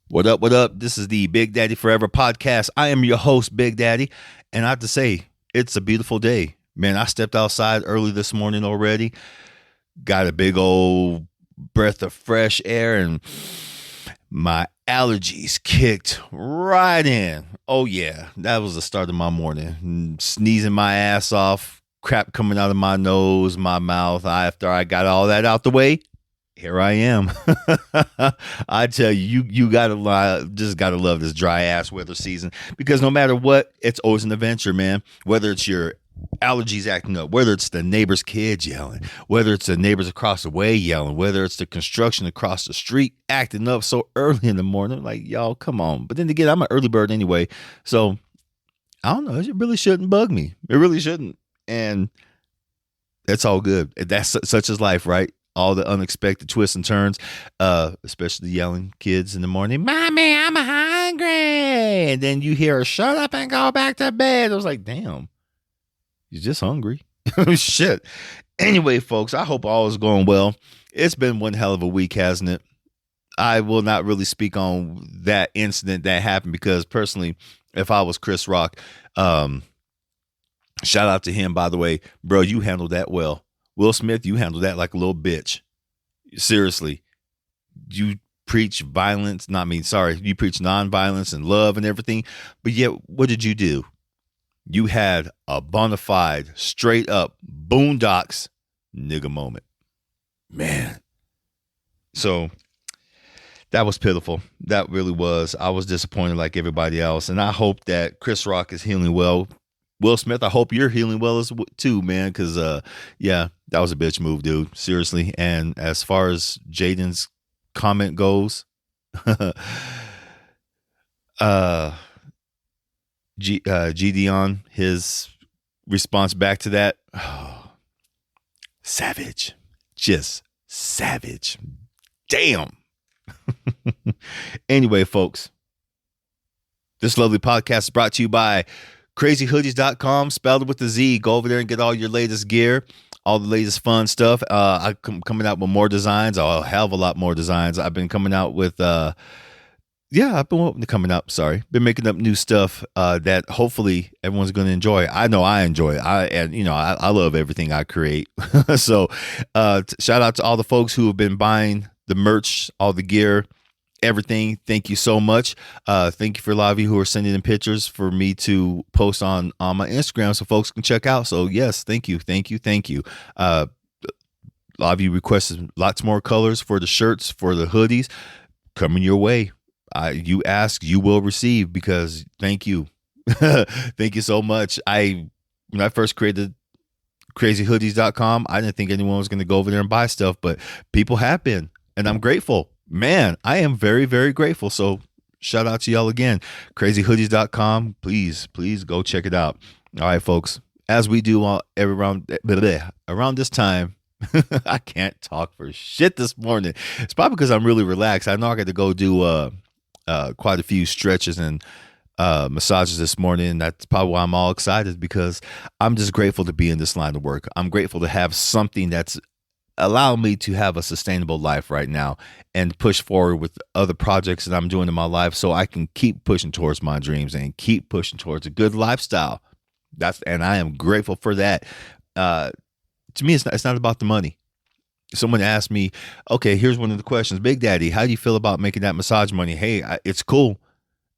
What up? What up? This is the Big Daddy Forever podcast. I am your host, Big Daddy, and I have to say, it's a beautiful day. Man, I stepped outside early this morning already, got a big old breath of fresh air, and my allergies kicked right in. Oh, yeah, that was the start of my morning. Sneezing my ass off, crap coming out of my nose, my mouth. After I got all that out the way, here I am. I tell you, you gotta love this dry ass weather season because no matter what, it's always an adventure, man. Whether it's your allergies acting up, whether it's the neighbor's kids yelling, whether it's the neighbors across the way yelling, whether it's the construction across the street acting up so early in the morning, like y'all, come on. But then again, I'm an early bird anyway, so I don't know. It really shouldn't bug me. It really shouldn't, and it's all good. That's such as life, right? All the unexpected twists and turns, especially the yelling kids in the morning, "Mommy, I'm hungry." And then you hear her, "Shut up and go back to bed." I was like, damn, you're just hungry. Shit. Anyway, folks, I hope all is going well. It's been one hell of a week, hasn't it? I will not really speak on that incident that happened because personally, if I was Chris Rock, shout out to him, by the way, bro, you handled that well. Will Smith, you handled that like a little bitch. Seriously. You preach violence, you preach nonviolence and love and everything. But yet, what did you do? You had a bona fide, straight up boondocks nigga moment. Man. So that was pitiful. That really was. I was disappointed like everybody else. And I hope that Chris Rock is healing well. Will Smith, I hope you're healing well too, man, because, yeah, that was a bitch move, dude. Seriously. And as far as Jaden's comment goes, Gideon, his response back to that, savage. Just savage. Damn. Anyway, folks, this lovely podcast is brought to you by crazyhoodies.com, spelled with a Z. Go over there and get all your latest gear, all the latest fun stuff. I'm coming out with more designs. I'll have a lot more designs. I've been coming out with, Been making up new stuff that hopefully everyone's going to enjoy. I know I enjoy it. I love everything I create. So shout out to all the folks who have been buying the merch, all the gear, everything. Thank you so much. Thank you for a lot of you who are sending in pictures for me to post on my Instagram so folks can check out. So yes, thank you. A lot of you requested lots more colors for the shirts, for the hoodies coming your way. You ask, you will receive, because thank you. Thank you so much. When I first created crazyhoodies.com, I didn't think anyone was going to go over there and buy stuff, but people have been, and I'm grateful. Man, I am very, very grateful. So shout out to y'all again. Crazyhoodies.com. Please go check it out. All right, folks. As we do around this time, I can't talk for shit this morning. It's probably because I'm really relaxed. I know I got to go do quite a few stretches and massages this morning. And that's probably why I'm all excited, because I'm just grateful to be in this line of work. I'm grateful to have something that's allow me to have a sustainable life right now and push forward with other projects that I'm doing in my life so I can keep pushing towards my dreams and keep pushing towards a good lifestyle. And I am grateful for that. To me, it's not about the money. Someone asked me, okay, here's one of the questions. Big Daddy, how do you feel about making that massage money? Hey, it's cool.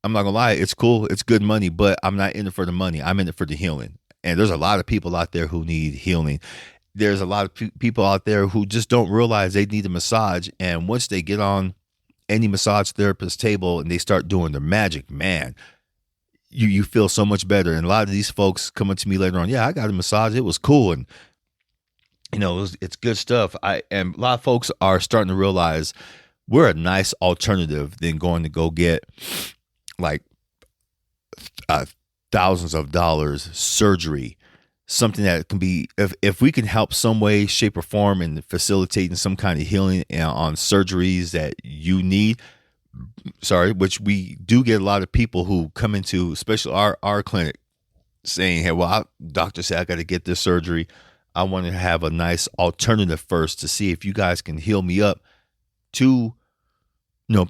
I'm not gonna lie. It's cool. It's good money, but I'm not in it for the money. I'm in it for the healing. And there's a lot of people out there who need healing. There's a lot of people out there who just don't realize they need a massage. And once they get on any massage therapist table and they start doing their magic, man, you feel so much better. And a lot of these folks coming to me later on, yeah, I got a massage. It was cool. And, it's good stuff. And a lot of folks are starting to realize we're a nice alternative than going to go get like thousands of dollars surgery. Something that can be, if we can help some way, shape, or form in facilitating some kind of healing on surgeries that you need, which we do get a lot of people who come into, especially our clinic, saying, hey, well, doctor said I got to get this surgery. I want to have a nice alternative first to see if you guys can heal me up to,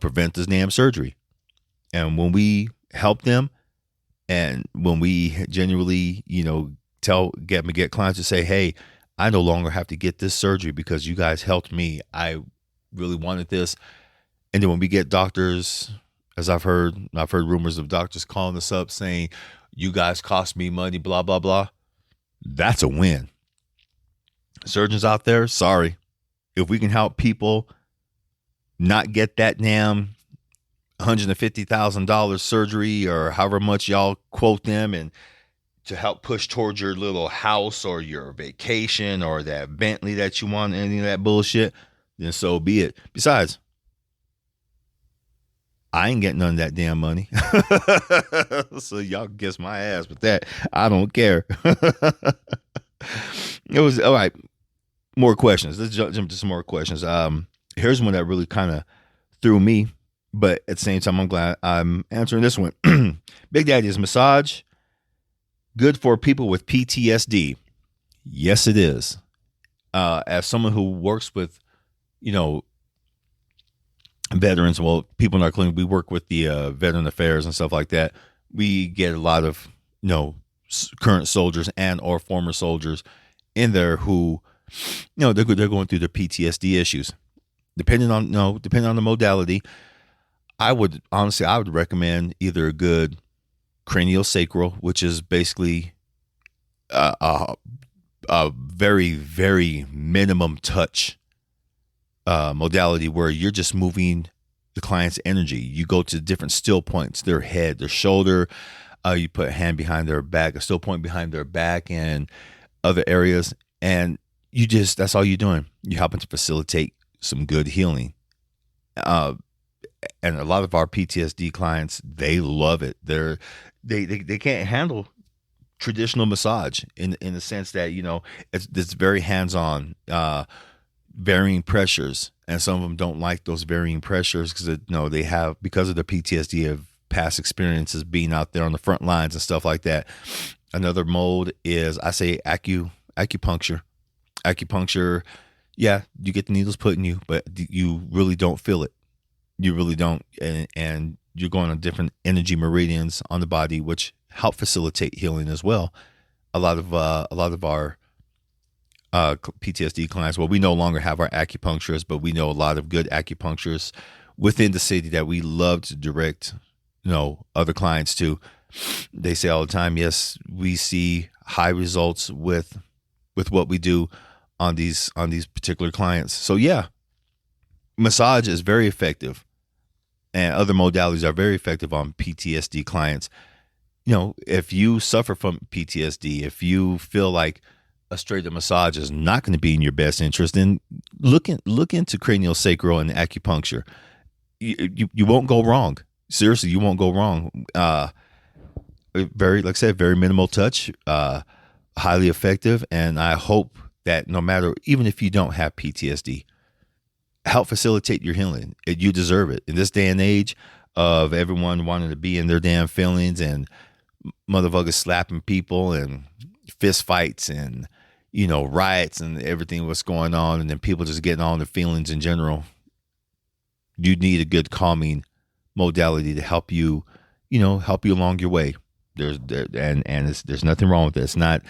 prevent this damn surgery. And when we help them, and when we genuinely, get clients to say, hey, I no longer have to get this surgery because you guys helped me. I really wanted this. And then when we get doctors, as I've heard rumors of doctors calling us up saying, you guys cost me money, blah, blah, blah. That's a win. Surgeons out there, sorry. If we can help people not get that damn $150,000 surgery or however much y'all quote them, and to help push towards your little house or your vacation or that Bentley that you want, any of that bullshit, then so be it. Besides, I ain't getting none of that damn money. So y'all kiss my ass with that. I don't care. It was all right. More questions. Let's jump to some more questions. Here's one that really kind of threw me, but at the same time, I'm glad I'm answering this one. Big Daddy, is massage good for people with PTSD? Yes, it is. As someone who works with, veterans, well, people in our clinic, we work with the veteran affairs and stuff like that. We get a lot of, current soldiers and or former soldiers in there who, they're going through their PTSD issues. Depending on the modality, I would recommend either a good craniosacral, which is basically a very, very minimum touch modality where you're just moving the client's energy. You go to different still points, their head, their shoulder. You put a hand behind their back, a still point behind their back, and other areas. And that's all you're doing. You're helping to facilitate some good healing. And a lot of our PTSD clients, they love it. They can't handle traditional massage in the sense that, it's very hands-on, varying pressures, and some of them don't like those varying pressures because they have, because of their PTSD, of past experiences being out there on the front lines and stuff like that. Another mode is, I say, acupuncture. Acupuncture, yeah, you get the needles put in you, but you really don't feel it. You really don't, and you're going on different energy meridians on the body, which help facilitate healing as well. A lot of our PTSD clients, well, we no longer have our acupuncturists, but we know a lot of good acupuncturists within the city that we love to direct, other clients to. They say all the time, yes, we see high results with what we do on these particular clients. So yeah, massage is very effective, and other modalities are very effective on PTSD clients. If you suffer from PTSD, if you feel like a straight up massage is not going to be in your best interest, then look into craniosacral and acupuncture. You won't go wrong. Seriously, you won't go wrong. Very, like I said, very minimal touch, highly effective, and I hope that no matter, even if you don't have PTSD, help facilitate your healing. You deserve it. In this day and age of everyone wanting to be in their damn feelings and motherfuckers slapping people and fist fights and, riots and everything what's going on, and then people just getting on their feelings in general, you need a good calming modality to help you, help you along your way. There's nothing wrong with it. It's not,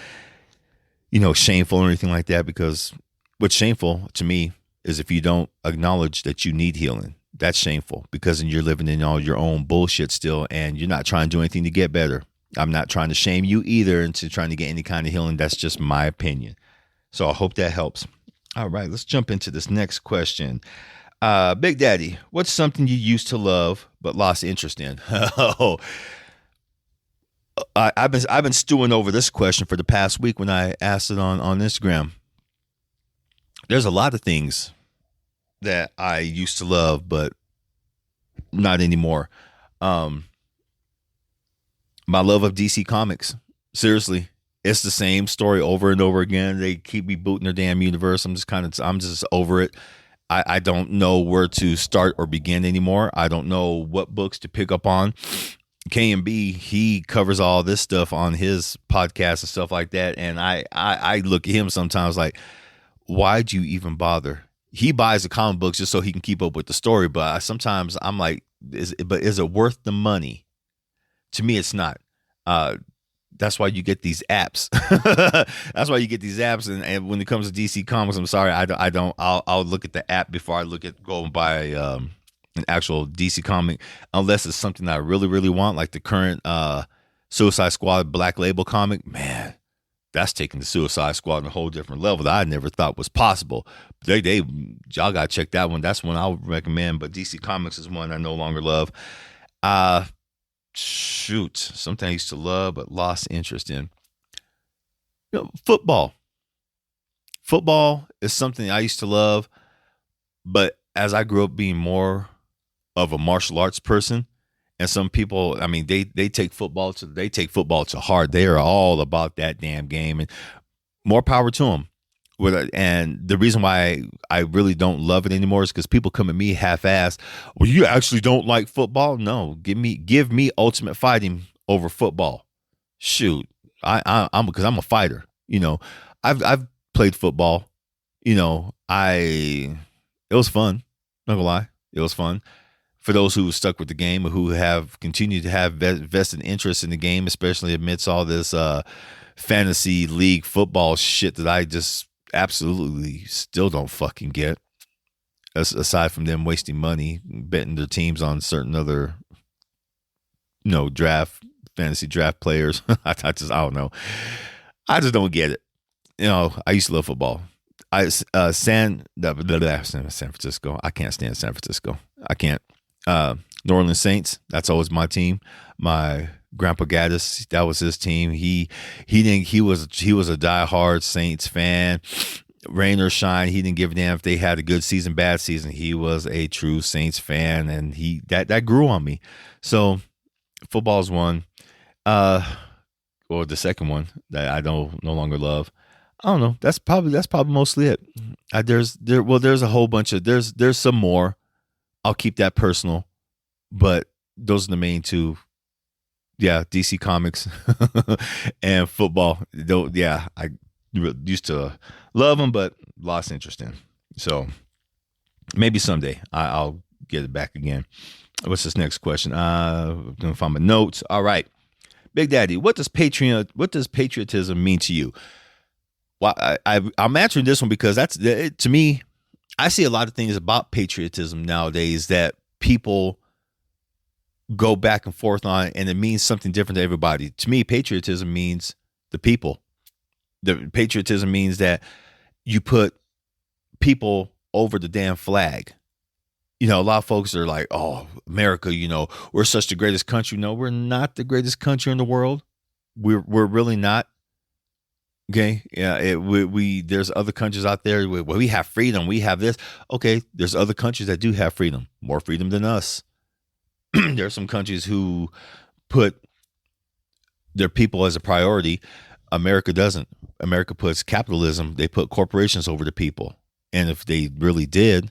shameful or anything like that, because what's shameful to me is if you don't acknowledge that you need healing. That's shameful, because then you're living in all your own bullshit still, and you're not trying to do anything to get better. I'm not trying to shame you either into trying to get any kind of healing. That's just my opinion. So I hope that helps. All right, let's jump into this next question. Big Daddy, what's something you used to love but lost interest in? I've been stewing over this question for the past week when I asked it on Instagram. There's a lot of things that I used to love, but not anymore. My love of DC Comics. Seriously, it's the same story over and over again. They keep rebooting their damn universe. I'm just over it. I don't know where to start or begin anymore. I don't know what books to pick up on. KMB, he covers all this stuff on his podcast and stuff like that. And I look at him sometimes like, why'd you even bother? he buys the comic books just so he can keep up with the story. But sometimes I'm like, is it worth the money? To me, it's not. That's why you get these apps. That's why you get these apps. And when it comes to DC Comics, I'm sorry, I don't. I'll look at the app before I go and buy an actual DC comic, unless it's something that I really, really want, like the current Suicide Squad Black Label comic. Man, that's taking the Suicide Squad on a whole different level that I never thought was possible. Y'all gotta check that one. That's one I would recommend. But DC Comics is one I no longer love. Shoot, something I used to love but lost interest in. Football. Football is something I used to love, but as I grew up being more of a martial arts person, and some people, I mean, they take football to heart. They are all about that damn game, and more power to them. And the reason why I really don't love it anymore is because people come at me half-assed. Well, you actually don't like football? No, give me Ultimate Fighting over football. Shoot, I'm because I'm a fighter. I've played football. It was fun. Not gonna lie, it was fun for those who stuck with the game or who have continued to have vested interest in the game, especially amidst all this fantasy league football shit that I just absolutely still don't fucking get. Aside from them wasting money betting their teams on certain other fantasy draft players. I don't know. I just don't get it. I used to love football. San Francisco. I can't stand San Francisco. I can't. New Orleans Saints. That's always my team. My grandpa Gaddis, that was his team. He was a diehard Saints fan. Rain or shine, he didn't give a damn if they had a good season, bad season. He was a true Saints fan, and that grew on me. So football's one, or the second one that I no longer love. I don't know. That's probably mostly it. There's a whole bunch of there's some more. I'll keep that personal, but those are the main two. Yeah, DC Comics and football. Though, yeah, I used to love them, but lost interest in. So maybe someday I'll get it back again. What's this next question? I'm gonna find my notes. All right, Big Daddy, what does patriotism mean to you? Well, I'm answering this one because that's to me. I see a lot of things about patriotism nowadays that people go back and forth on, and it means something different to everybody. To me, patriotism means the people. The patriotism means that you put people over the damn flag. A lot of folks are like, "Oh, America, we're such the greatest country." No, we're not the greatest country in the world. We're really not. Okay, yeah, we there's other countries out there where we have freedom. We have this. Okay, there's other countries that do have freedom, more freedom than us. There are some countries who put their people as a priority. America doesn't. America puts capitalism. They put corporations over the people. And if they really did,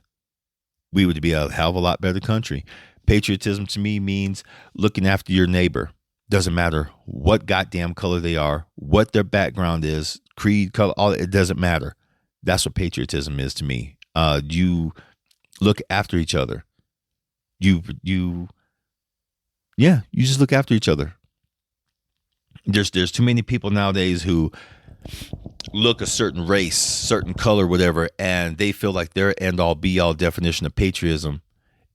we would be a hell of a lot better country. Patriotism to me means looking after your neighbor. Doesn't matter what goddamn color they are, what their background is, creed, color, all it doesn't matter. That's what patriotism is to me. You look after each other. You just look after each other. There's too many people nowadays who look a certain race, certain color, whatever, and they feel like their end all be all definition of patriotism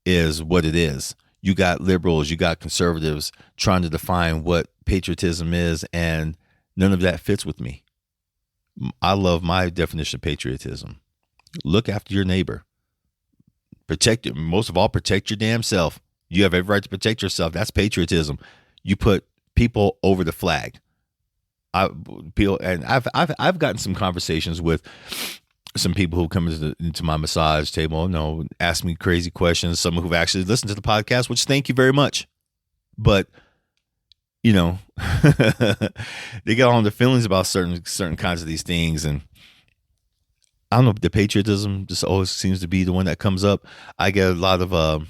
is what it is. You got liberals, you got conservatives trying to define what patriotism is, and none of that fits with me. I love my definition of patriotism. Look after your neighbor. Most of all, protect your damn self. You have every right to protect yourself. That's patriotism. You put people over the flag. I've gotten some conversations with some people who come into my massage table, ask me crazy questions. Some who've actually listened to the podcast, which thank you very much. But they get on their feelings about certain kinds of these things, and I don't know. The patriotism just always seems to be the one that comes up. I get a lot of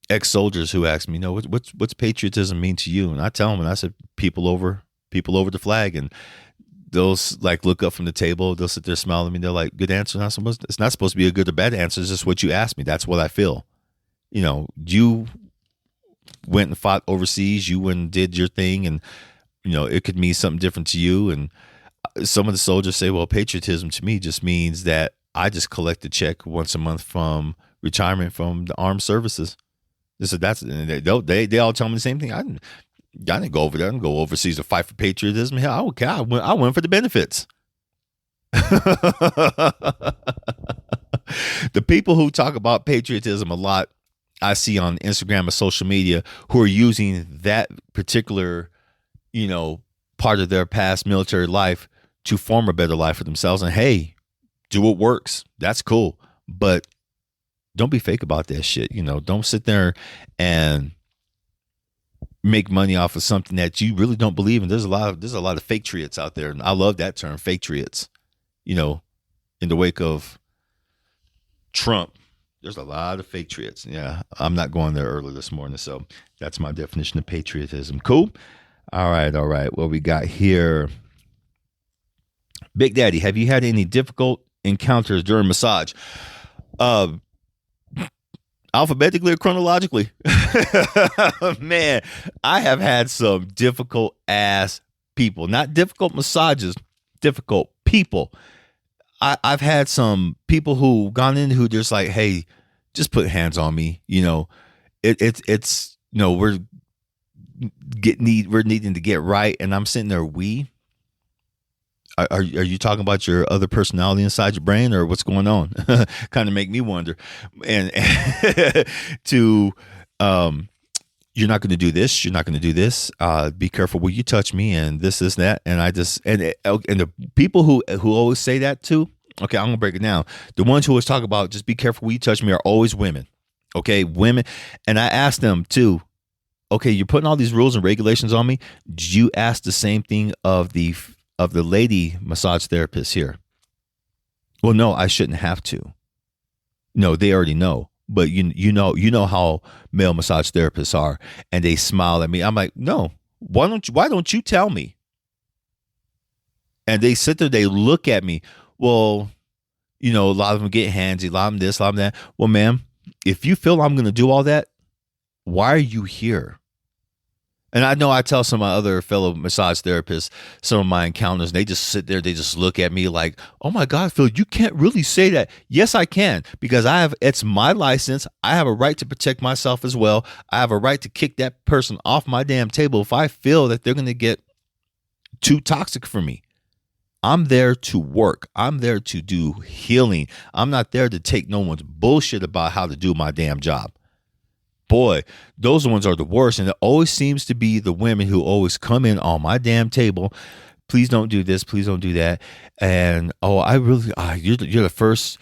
ex-soldiers who ask me, what's patriotism mean to you? And I tell them, and I said, people over the flag, and they'll like look up from the table. They'll sit there smiling at me. They're like, "Good answer." It's not supposed to be a good or bad answer. It's just what you asked me. That's what I feel. You went and fought overseas. You went and did your thing, and it could mean something different to you. And some of the soldiers say, "Well, patriotism to me just means that I just collect a check once a month from retirement from the armed services." They all tell me the same thing. I didn't go over there. I didn't go overseas to fight for patriotism. Hell, I don't care. I went for the benefits. The people who talk about patriotism a lot, I see on Instagram or social media, who are using that particular, part of their past military life to form a better life for themselves. And hey, do what works. That's cool. But don't be fake about that shit. Don't sit there and make money off of something that you really don't believe in. There's a lot of fake triots out there. And I love that term, fake triots. In the wake of Trump, there's a lot of fake triots. Yeah, I'm not going there early this morning. So that's my definition of patriotism. Cool. All right. What we got here. Big Daddy, have you had any difficult encounters during massage? Alphabetically or chronologically? Man, I have had some difficult ass people. Not difficult massages, difficult people. I've had some people who gone in who just like, hey, just put hands on me. It's we're needing to get right, and I'm sitting there. Are you talking about your other personality inside your brain, or what's going on? Kind of make me wonder. And to you're not going to do this. You're not going to do this. Be careful where you touch me, and this, that. And the people who always say that too. Okay, I'm gonna break it down. The ones who always talk about just be careful where you touch me are always women. Okay, women. And I asked them too. Okay, you're putting all these rules and regulations on me. Did you ask the same thing of the lady massage therapist here? Well, no, I shouldn't have to. No, they already know. But you know how male massage therapists are, and they smile at me. I'm like, no, why don't you tell me? And they sit there, they look at me. Well, a lot of them get handsy, a lot of them this, a lot of them that. Well, ma'am, if you feel I'm going to do all that, why are you here? And I know I tell some of my other fellow massage therapists, some of my encounters, and they just sit there, they just look at me like, oh my God, Phil, you can't really say that. Yes, I can, because it's my license. I have a right to protect myself as well. I have a right to kick that person off my damn table if I feel that they're going to get too toxic for me. I'm there to work. I'm there to do healing. I'm not there to take no one's bullshit about how to do my damn job. Boy, those ones are the worst. And it always seems to be the women who always come in on my damn table. Please don't do this. Please don't do that. And you're the first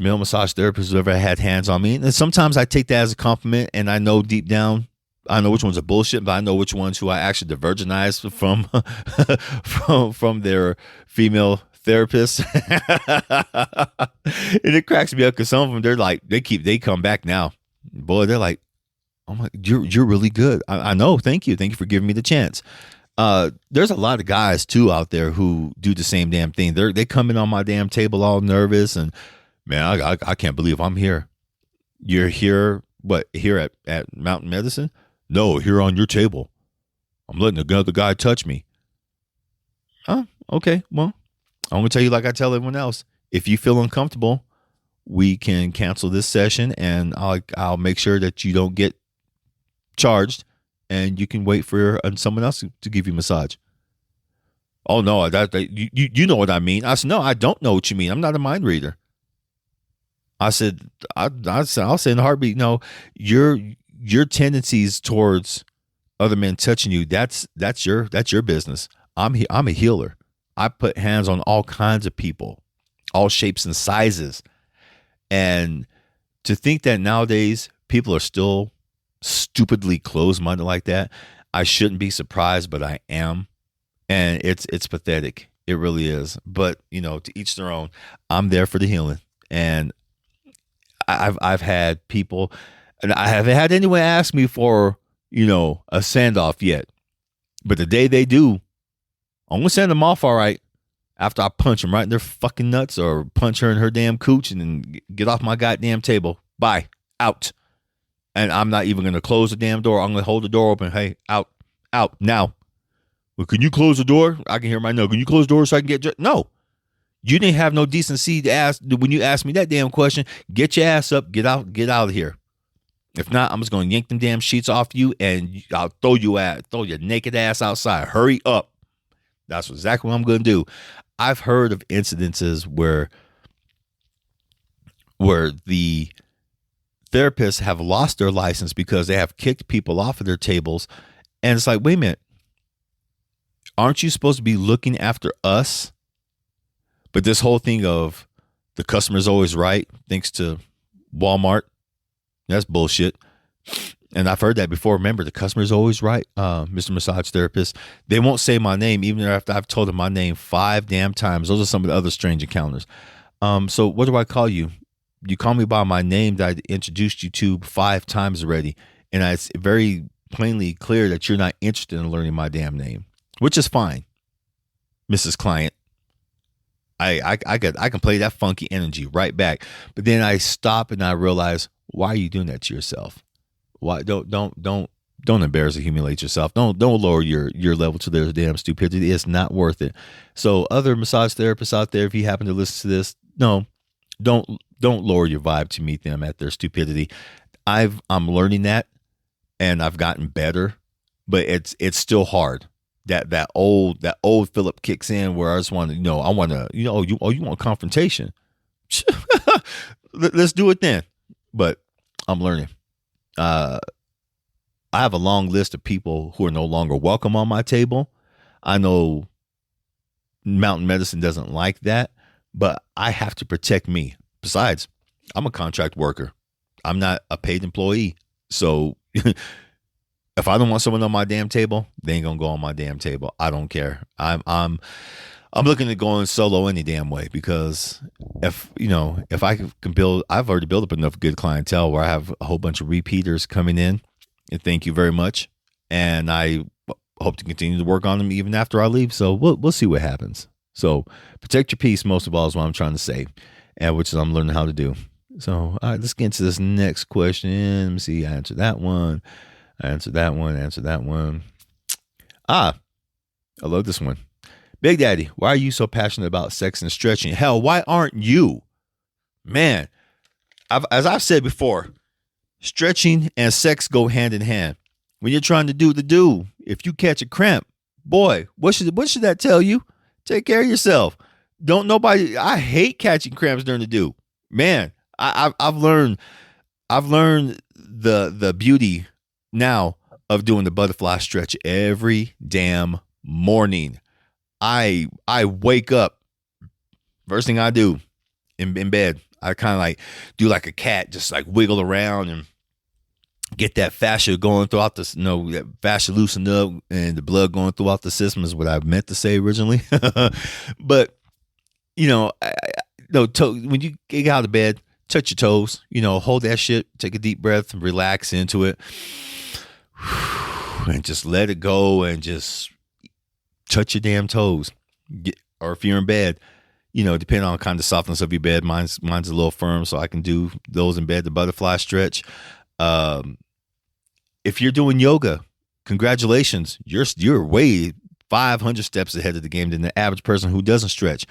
male massage therapist who ever had hands on me. And sometimes I take that as a compliment, and I know deep down, I know which ones are bullshit, but I know which ones who I actually divergenize from their female therapist. And it cracks me up because some of them, they're like, they come back now. Boy, they're like, oh my, you're really good. I know. Thank you for giving me the chance. There's a lot of guys too out there who do the same damn thing. They come in on my damn table all nervous, and man, I can't believe I'm here. You're here, what, here at Mountain Medicine? No, here on your table. I'm letting another guy touch me. Oh, okay. Well, I'm going to tell you like I tell everyone else. If you feel uncomfortable, we can cancel this session, and I'll make sure that you don't get charged, and you can wait for someone else to give you a massage. Oh, no, you know what I mean. I said, no, I don't know what you mean. I'm not a mind reader. I said, I'll say in a heartbeat, no, your tendencies towards other men touching you, that's your business. I'm a healer. I put hands on all kinds of people, all shapes and sizes. And to think that nowadays people are still stupidly closed-minded like that, I shouldn't be surprised, but I am. And it's pathetic. It really is. But, to each their own. I'm there for the healing. And I've had people, and I haven't had anyone ask me for, a send-off yet. But the day they do, I'm gonna send them off all right after I punch them right in their fucking nuts or punch her in her damn cooch and then get off my goddamn table. Bye. Out. And I'm not even gonna close the damn door. I'm gonna hold the door open. Hey, out. Out. Now. Well, can you close the door? I can hear my no. Can you close the door so I can get no. You didn't have no decency to ask when you asked me that damn question. Get your ass up, get out of here. If not, I'm just gonna yank them damn sheets off you and I'll throw your naked ass outside. Hurry up. That's exactly what I'm gonna do. I've heard of incidences where the therapists have lost their license because they have kicked people off of their tables. And it's like, wait a minute. Aren't you supposed to be looking after us? But this whole thing of the customer's always right, thanks to Walmart, that's bullshit. And I've heard that before. Remember, the customer's always right, Mr. Massage Therapist. They won't say my name, even after I've told them my name 5 damn times. Those are some of the other strange encounters. So what do I call you? You call me by my name that I introduced you to 5 times already. And it's very plainly clear that you're not interested in learning my damn name, which is fine, Mrs. Client. I can play that funky energy right back. But then I stop and I realize, why are you doing that to yourself? Why don't embarrass or humiliate yourself. Don't lower your level to their damn stupidity. It's not worth it. So other massage therapists out there, if you happen to listen to this, no, don't lower your vibe to meet them at their stupidity. I'm learning that and I've gotten better, but it's still hard. That old Philip kicks in where I just want to, you want confrontation. Let's do it then. But I'm learning. I have a long list of people who are no longer welcome on my table. I know mountain medicine doesn't like that, but I have to protect me. Besides, I'm a contract worker. I'm not a paid employee. So if I don't want someone on my damn table, they ain't gonna go on my damn table. I don't care. I'm looking at going solo any damn way because if I can build, I've already built up enough good clientele where I have a whole bunch of repeaters coming in. And thank you very much. And I hope to continue to work on them even after I leave. So we'll see what happens. So protect your peace most of all is what I'm trying to say, and which is I'm learning how to do. So all right, let's get into this next question. Let me see. I answered that one. Answer that one. I love this one. Big Daddy, why are you so passionate about sex and stretching? Hell, why aren't you? Man, as I've said before, stretching and sex go hand in hand. When you're trying to do the do, if you catch a cramp, boy, what should that tell you? Take care of yourself. I hate catching cramps during the do. Man, I've learned the beauty now of doing the butterfly stretch every damn morning. I wake up, first thing I do in bed, I kind of like do like a cat, just like wiggle around and get that fascia going throughout that fascia loosened up and the blood going throughout the system is what I meant to say originally. But when you get out of bed, touch your toes, hold that shit, take a deep breath, relax into it, and just let it go and just touch your damn toes. Or if you're in bed, depending on kind of softness of your bed, mine's a little firm, so I can do those in bed, the butterfly stretch. If you're doing yoga, congratulations, you're way 500 steps ahead of the game than the average person who doesn't stretch.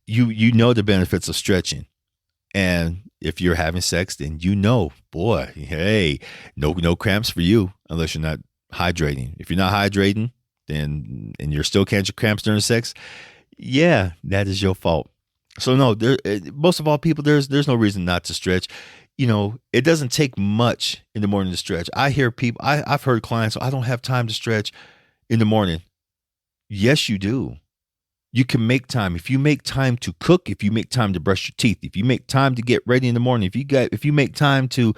You know the benefits of stretching. And if you're having sex, then boy, hey, no cramps for you unless you're not hydrating. If you're not hydrating, then and you're still catching cramps during sex, yeah, that is your fault. So no, most of all people, there's no reason not to stretch. It doesn't take much in the morning to stretch. I hear people, I've heard clients, I don't have time to stretch in the morning. Yes, you do. You can make time. If you make time to cook, if you make time to brush your teeth, if you make time to get ready in the morning, if you make time to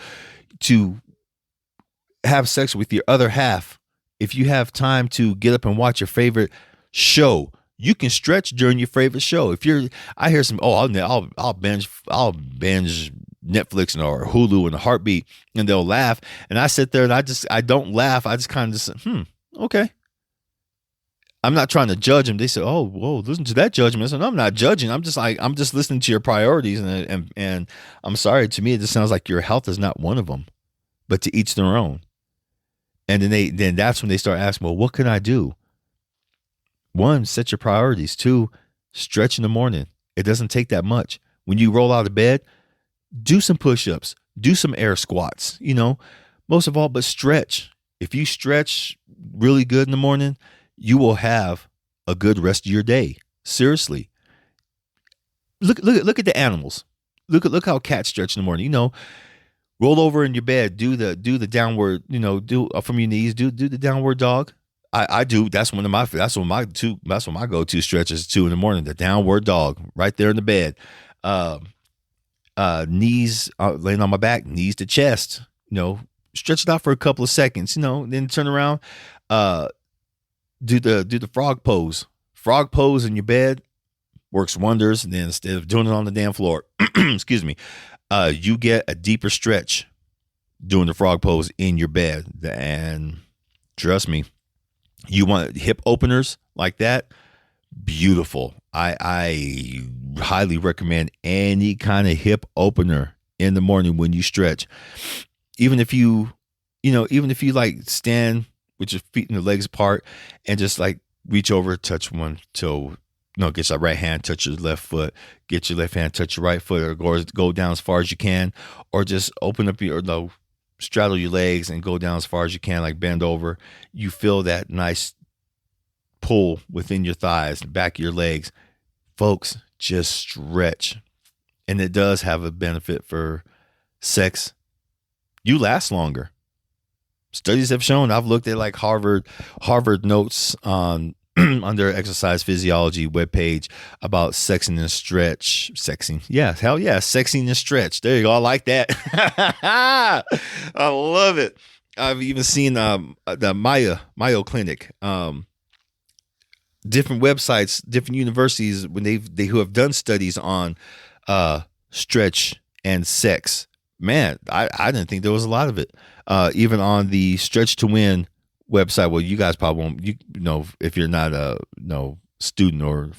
have sex with your other half, if you have time to get up and watch your favorite show, you can stretch during your favorite show. I hear some, I'll binge Netflix or Hulu in a heartbeat, and they'll laugh, and I sit there and I don't laugh. I just kind of okay. I'm not trying to judge them. They said, "Oh, whoa, listen to that judgment." I said, no, I'm not judging. I'm just like, I'm just listening to your priorities, and I'm sorry. To me, it just sounds like your health is not one of them, but to each their own. And then that's when they start asking, well, what can I do? One, set your priorities. Two, stretch in the morning. It doesn't take that much. When you roll out of bed, do some push-ups, do some air squats. Most of all, but stretch. If you stretch really good in the morning, you will have a good rest of your day. Seriously. Look at the animals. Look how cats stretch in the morning. Roll over in your bed, do the downward, do from your knees, do the downward dog. I do. That's one of my go-to stretches too in the morning. The downward dog, right there in the bed. Knees laying on my back, knees to chest. Stretch it out for a couple of seconds. Then turn around. Do the frog pose. Frog pose in your bed works wonders. And then instead of doing it on the damn floor, excuse me, you get a deeper stretch doing the frog pose in your bed. And trust me, you want hip openers like that? Beautiful. I highly recommend any kind of hip opener in the morning when you stretch. Even if you like stand with your feet and the legs apart and just like reach over, touch one toe. Get your right hand, touch your left foot, get your left hand, touch your right foot, or go down as far as you can, or just open up straddle your legs and go down as far as you can, like bend over. You feel that nice pull within your thighs, back of your legs. Folks, just stretch. And it does have a benefit for sex. You last longer. Studies have shown, I've looked at like Harvard notes on their exercise physiology webpage about sexing and stretch. Sexing. Yeah, hell yeah. Sexing and stretch. There you go. I like that. I love it. I've even seen the Mayo Clinic. Different websites, different universities, when who have done studies on stretch and sex. Man, I didn't think there was a lot of it. Even on the Stretch to Win website. Well, you guys probably won't, if you're not a student or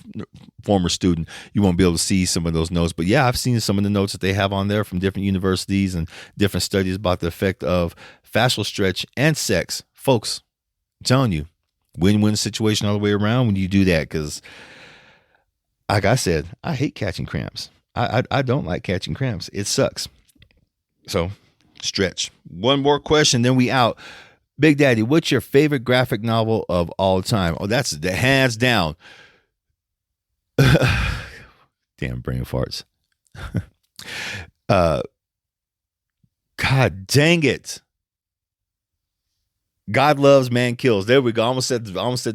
former student, you won't be able to see some of those notes. But yeah, I've seen some of the notes that they have on there from different universities and different studies about the effect of fascial stretch and sex. Folks, I'm telling you, win-win situation all the way around when you do that. Because like I said, I hate catching cramps. I don't like catching cramps. It sucks. So stretch. One more question, then we out. Big Daddy, what's your favorite graphic novel of all time? Oh, that's the hands down. Damn brain farts. God dang it. God Loves, Man Kills. There we go. I almost said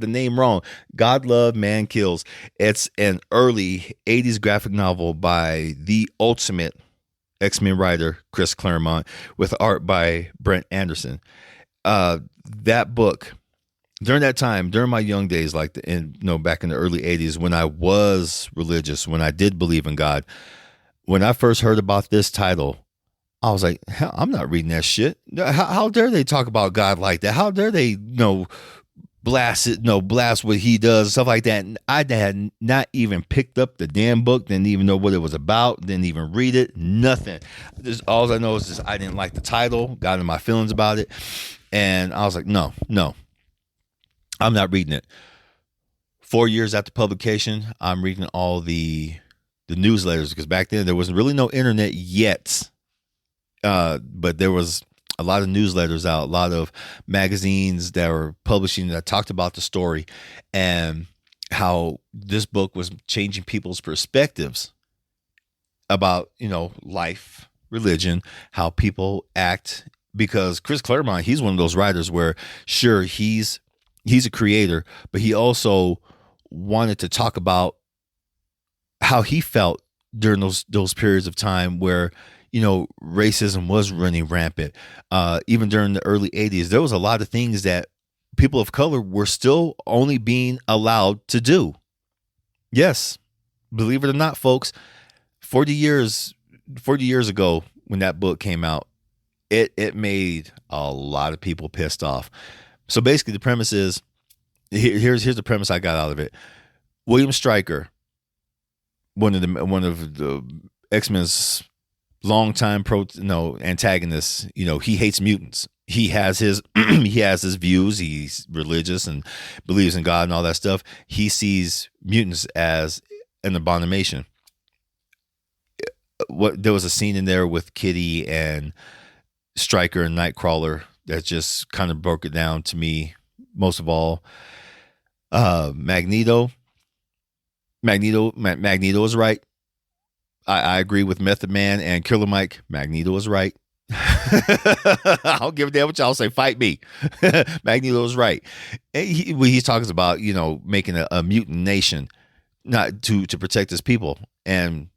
the name wrong. God Love, Man Kills. It's an early 80s graphic novel by the ultimate XMen writer, Chris Claremont, with art by Brent Anderson. That book, during that time, during my young days, back in the early 80s, when I was religious, when I did believe in God, when I first heard about this title, I was like, hell, I'm not reading that shit. How dare they talk about God like that? How dare they, blast what he does, stuff like that. And I had not even picked up the damn book, didn't even know what it was about, didn't even read it, nothing. Just all I know is just I didn't like the title, got in my feelings about it. And I was like, no, I'm not reading it. 4 years after publication, I'm reading all the newsletters, because back then there wasn't really no internet yet. But there was a lot of newsletters out, a lot of magazines that were publishing that talked about the story and how this book was changing people's perspectives about, life, religion, how people act. Because Chris Claremont, he's one of those writers where, sure, he's a creator, but he also wanted to talk about how he felt during those periods of time where, racism was running rampant. Even during the early 80s, there was a lot of things that people of color were still only being allowed to do. Yes, believe it or not, folks, 40 years ago when that book came out, it made a lot of people pissed off. So basically the premise is Here's the premise I got out of it. William Stryker, one of the X-Men's longtime antagonists. He hates mutants. He has his he has his views. He's religious and believes in God and all that stuff. He sees mutants as an abomination. There was a scene in there with Kitty and Stryker and Nightcrawler that just kind of broke it down to me. Most of all, Magneto is right. I agree with Method Man and Killer Mike. Magneto is right. I don't give a damn what y'all say. Fight me. Magneto is right. He talks about making a mutant nation, not to protect his people, and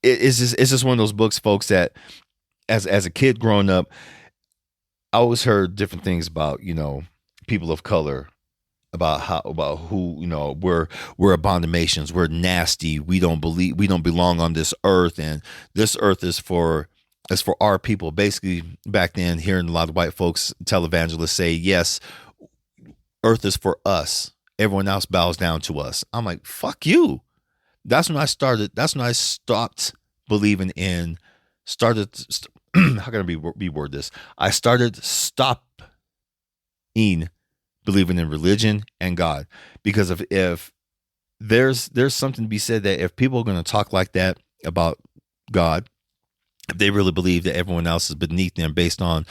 it's just one of those books, folks, that as a kid growing up, I always heard different things about people of color, about who we're abominations, we're nasty, we don't belong on this earth, and this earth is for our people. Basically, back then, hearing a lot of white folks, televangelists say, yes, earth is for us, everyone else bows down to us. I'm like, fuck you. That's when I stopped believing in, how can I reword this? I started stopping believing in religion and God, because if there's something to be said that if people are going to talk like that about God, if they really believe that everyone else is beneath them based on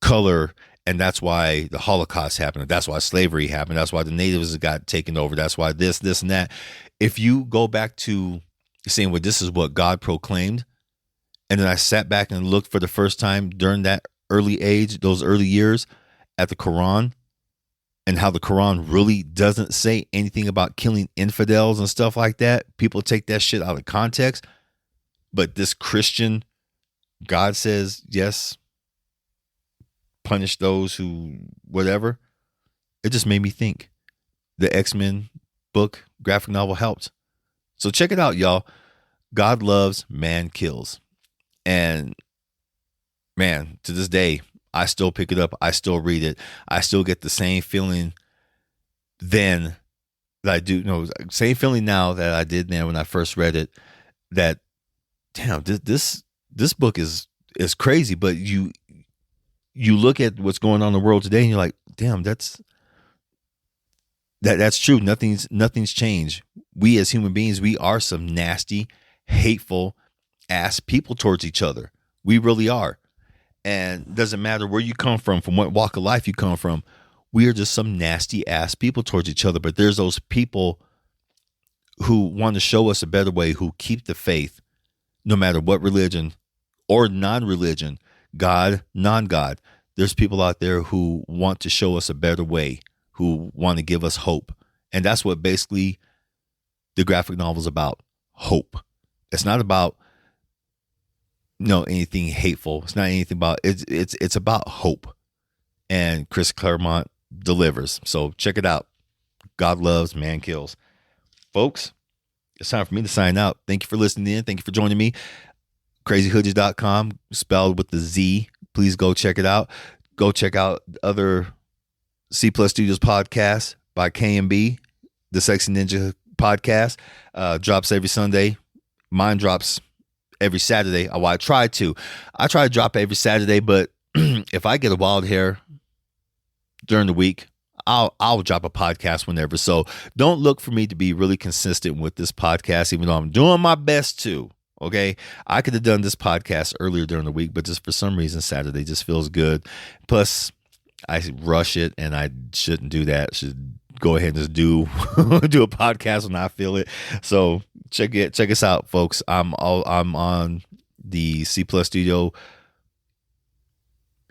color, and that's why the Holocaust happened, that's why slavery happened, that's why the natives got taken over, that's why this and that. If you go back to saying, well, this is what God proclaimed, and then I sat back and looked for the first time during that early age, those early years, at the Quran, and how the Quran really doesn't say anything about killing infidels and stuff like that. People take that shit out of context. But this Christian God says, yes, punish those who whatever. It just made me think. The X-Men book, graphic novel helped. So check it out, y'all. God loves, man kills. And man, to this day, I still pick it up. I still read it. I still get the same feeling then that I do. No, same feeling now that I did then when I first read it. That damn, this book is crazy. But you look at what's going on in the world today, and you're like, damn, that's true. Nothing's changed. We as human beings, we are some nasty, hateful ass people towards each other. We really are. And it doesn't matter where you come from what walk of life you come from. We are just some nasty ass people towards each other. But there's those people who want to show us a better way, who keep the faith, no matter what religion or non-religion, God, non-God. There's people out there who want to show us a better way, who want to give us hope. And that's what basically the graphic novel is about. Hope. It's not about anything hateful. It's not anything about it's about hope. And Chris Claremont delivers. So check it out. God loves, man kills. Folks, it's time for me to sign out. Thank you for listening in. Thank you for joining me. CrazyHoodies.com, spelled with the Z. Please go check it out. Go check out other C Plus Studios podcasts by KMB, the Sexy Ninja podcast. Drops every Sunday. Mine drops every Saturday. I try to drop every Saturday, but if I get a wild hair during the week, I'll drop a podcast whenever. So don't look for me to be really consistent with this podcast, even though I'm doing my best to. Okay, I could have done this podcast earlier during the week, but just for some reason Saturday just feels good. Plus, I rush it, and I shouldn't do that. I should go ahead and just do a podcast when I feel it. So check us out, folks. I'm on the C Plus Studio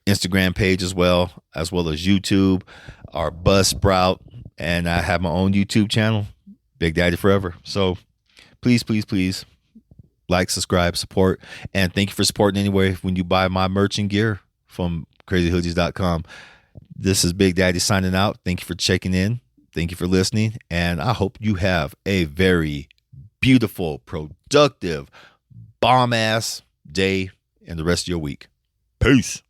Instagram page as well as YouTube, our Buzzsprout, and I have my own YouTube channel, Big Daddy Forever. So please like, subscribe, support, and thank you for supporting anyway when you buy my merch and gear from crazyhoodies.com. This is Big Daddy signing out. Thank you for checking in. Thank you for listening, and I hope you have a very beautiful, productive, bomb-ass day and the rest of your week. Peace.